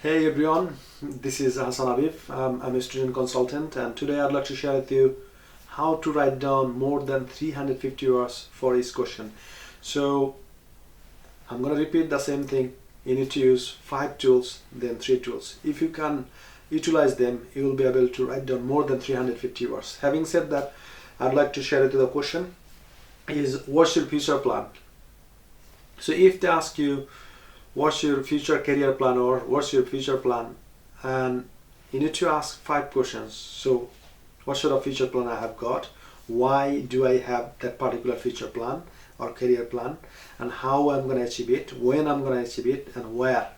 Hey everyone, this is Hassan Abif. I'm a student consultant, and today I'd like to share with you how to write down more than 350 words for each question. So I'm going to repeat the same thing. You need to use 5 tools, then 3 tools. If you can utilize them, you will be able to write down more than 350 words. Having said that, I'd like to share with you the question is, what's your future plan? So if they ask you what's your future career plan or what's your future plan, and you need to ask 5 questions. So what sort of future plan I have got, why do I have that particular future plan or career plan, and how I'm going to achieve it, when I'm going to achieve it, and where.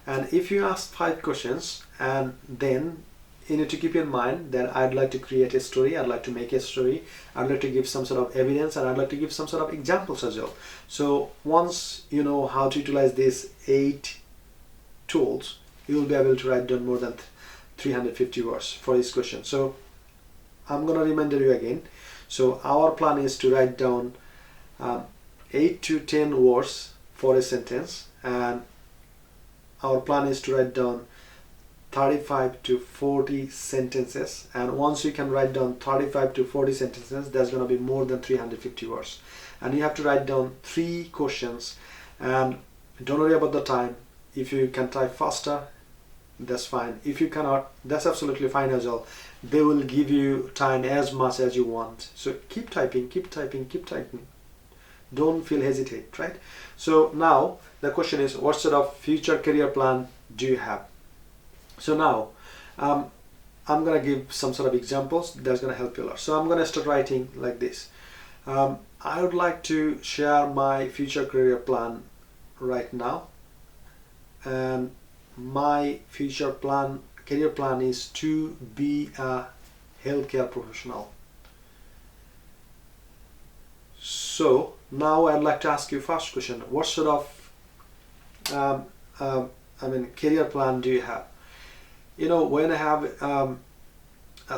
And if you ask 5 questions, and then you need to keep in mind that I'd like to create a story, I'd like to make a story, I'd like to give some sort of evidence, and I'd like to give some sort of examples as well. So once you know how to utilize these 8 tools, you will be able to write down more than 350 words for each question. So I'm going to remind you again. So our plan is to write down 8 to 10 words for a sentence, and our plan is to write down 35 to 40 sentences, and once you can write down 35 to 40 sentences, that's going to be more than 350 words. And you have to write down 3 questions, and don't worry about the time. If you can type faster, that's fine. If you cannot, that's absolutely fine as well. They will give you time as much as you want. So keep typing, keep typing, keep typing. Don't feel hesitate, right? So now the question is, what sort of future career plan do you have? So now I'm gonna give some sort of examples that's gonna help you a lot. So I'm gonna start writing like this. I would like to share my future career plan right now, and my future plan, career plan, is to be a healthcare professional. So now I'd like to ask you first question: what sort of career plan do you have? You know, when I have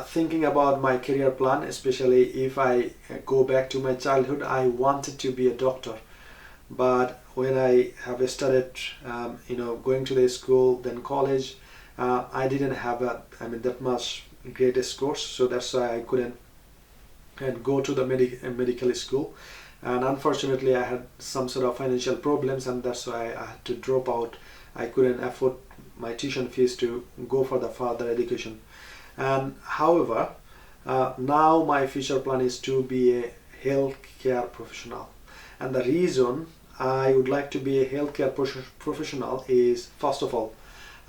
thinking about my career plan, especially if I go back to my childhood, I wanted to be a doctor. But when I have started, going to the school, then college, I didn't have that much great scores, so that's why I couldn't go to the medical school. And unfortunately, I had some sort of financial problems, and that's why I had to drop out. I couldn't afford my tuition fees to go for the further education. And however, now my future plan is to be a healthcare professional. And the reason I would like to be a healthcare professional is, first of all,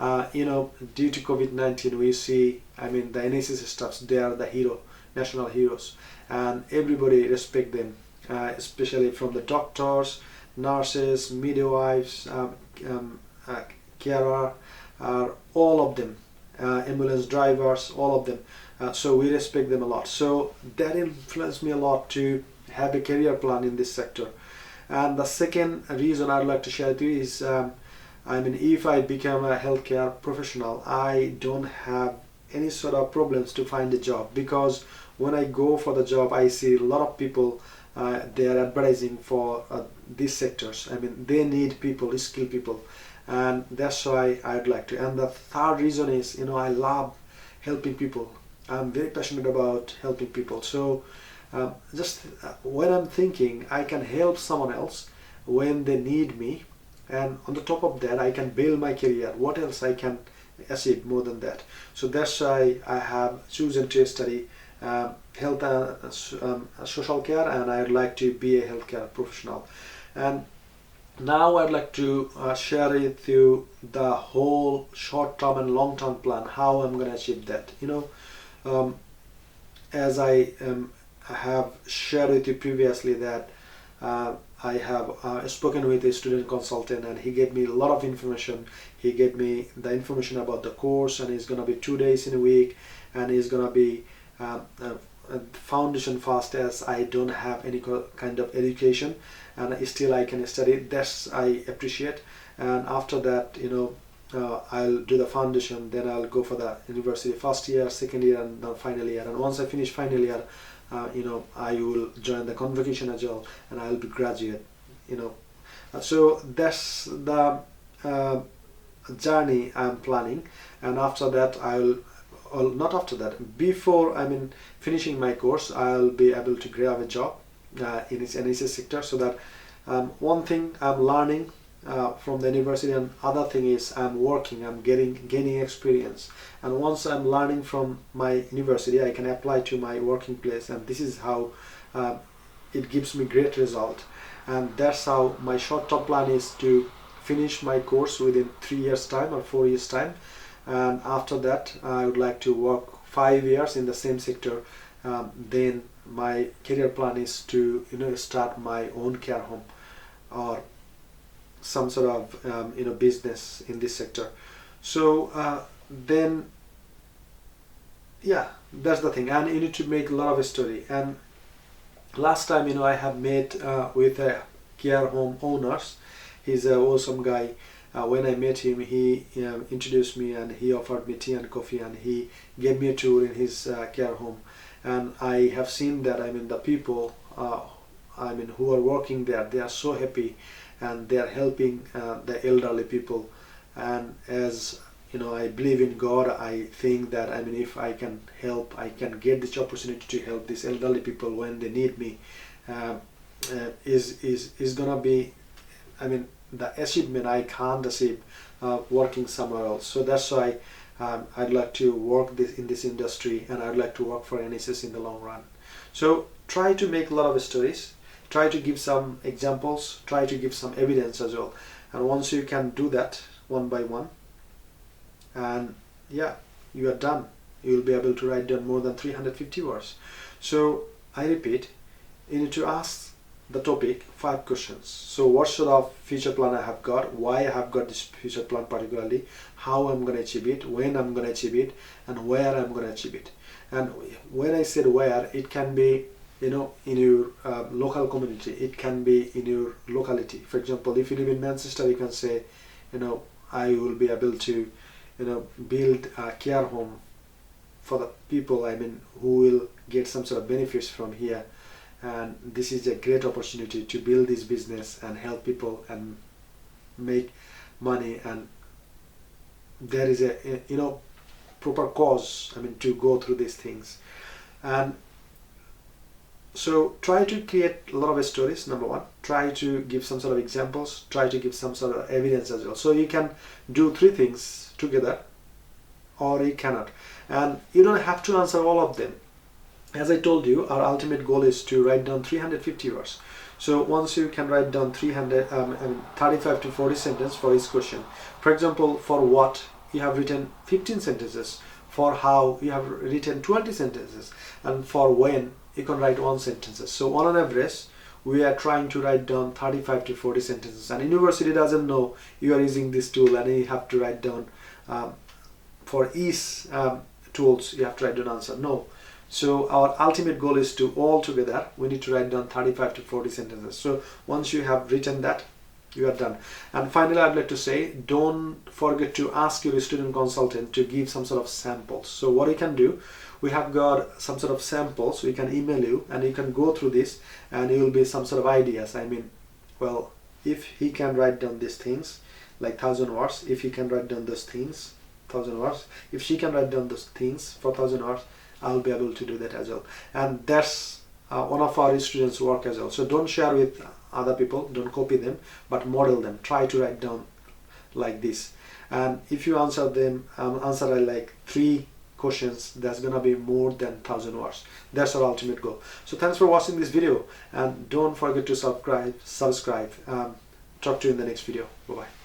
due to COVID-19, we see, the NHS staffs, they are the national heroes, and everybody respect them, especially from the doctors, nurses, midwives, carer, all of them, ambulance drivers, all of them. So we respect them a lot. So that influenced me a lot to have a career plan in this sector. And the second reason I'd like to share with you is, if I become a healthcare professional, I don't have any sort of problems to find a job, because when I go for the job, I see a lot of people, they are advertising for these sectors. They need people, skilled people, and that's why I'd like to. And the third reason is, I love helping people. I'm very passionate about helping people. So when I'm thinking I can help someone else when they need me, and on the top of that I can build my career, what else I can achieve more than that? So that's why I have chosen to study health and social care, and I'd like to be a healthcare professional. And now I'd like to share with you the whole short-term and long-term plan, how I'm going to achieve that. As I have shared with you previously, that I have spoken with a student consultant, and he gave me a lot of information. He gave me the information about the course, and it's going to be 2 days in a week, and it's going to be foundation fast, as I don't have any kind of education, and still I can study. That's I appreciate. And after that, I'll do the foundation, then I'll go for the university, first year, second year, and the final year. And once I finish final year, I will join the convocation as well, and I'll be graduate. So that's the journey I'm planning, and after that not after that, before finishing my course, I'll be able to grab a job in its NHS sector, so that one thing I'm learning from the university, and other thing is I'm working, I'm gaining experience, and once I'm learning from my university, I can apply to my working place, and this is how it gives me great result. And that's how my short-term plan is to finish my course within 3 years time or 4 years time, and after that I would like to work 5 years in the same sector. Then my career plan is to start my own care home or some sort of business in this sector. So then yeah, that's the thing, and you need to make a lot of story. And last time I have met with a care home owners. He's an awesome guy. When I met him, he introduced me, and he offered me tea and coffee, and he gave me a tour in his care home. And I have seen that the people who are working there, they are so happy, and they are helping the elderly people. And as I believe in God, I think that if I can help, I can get this opportunity to help these elderly people when they need me, is gonna be the achievement I can't achieve working somewhere else. So that's why I'd like to work in this industry, and I'd like to work for NHS in the long run. So try to make a lot of stories, try to give some examples, try to give some evidence as well. And once you can do that one by one, and yeah, you are done. You will be able to write down more than 350 words. So I repeat, you need to ask the topic 5 questions. So what sort of future plan I have got, why I have got this future plan particularly, how I'm going to achieve it, when I'm going to achieve it, and where I'm going to achieve it. And when I said where, it can be in your local community, it can be in your locality. For example, if you live in Manchester, you can say I will be able to build a care home for the people who will get some sort of benefits from here, and this is a great opportunity to build this business and help people and make money. And there is a proper cause to go through these things. And so try to create a lot of stories, number one. Try to give some sort of examples, try to give some sort of evidence as well. So you can do 3 things together, or you cannot, and you don't have to answer all of them. As I told you, our ultimate goal is to write down 350 words. So once you can write down 35 to 40 sentences for each question. For example, for what, you have written 15 sentences. For how, you have written 20 sentences. And for when, you can write 1 sentence. So on an average, we are trying to write down 35 to 40 sentences. And university doesn't know you are using this tool, and you have to write down for each tools you have to write down answer. No. So our ultimate goal is to all together we need to write down 35 to 40 sentences. So once you have written that, you are done. And finally, I'd like to say, don't forget to ask your student consultant to give some sort of samples. So what you can do, we have got some sort of samples, we can email you, and you can go through this, and it will be some sort of ideas. Well, if he can write down these things like 1,000 words, if he can write down those things 1,000 words, if she can write down those things for 1,000 words, I'll be able to do that as well. And that's one of our students' work as well. So don't share with other people, don't copy them, but model them. Try to write down like this. And if you answer like 3 questions, that's gonna be more than 1,000 words. That's our ultimate goal. So thanks for watching this video, and don't forget to subscribe. Talk to you in the next video. Bye bye.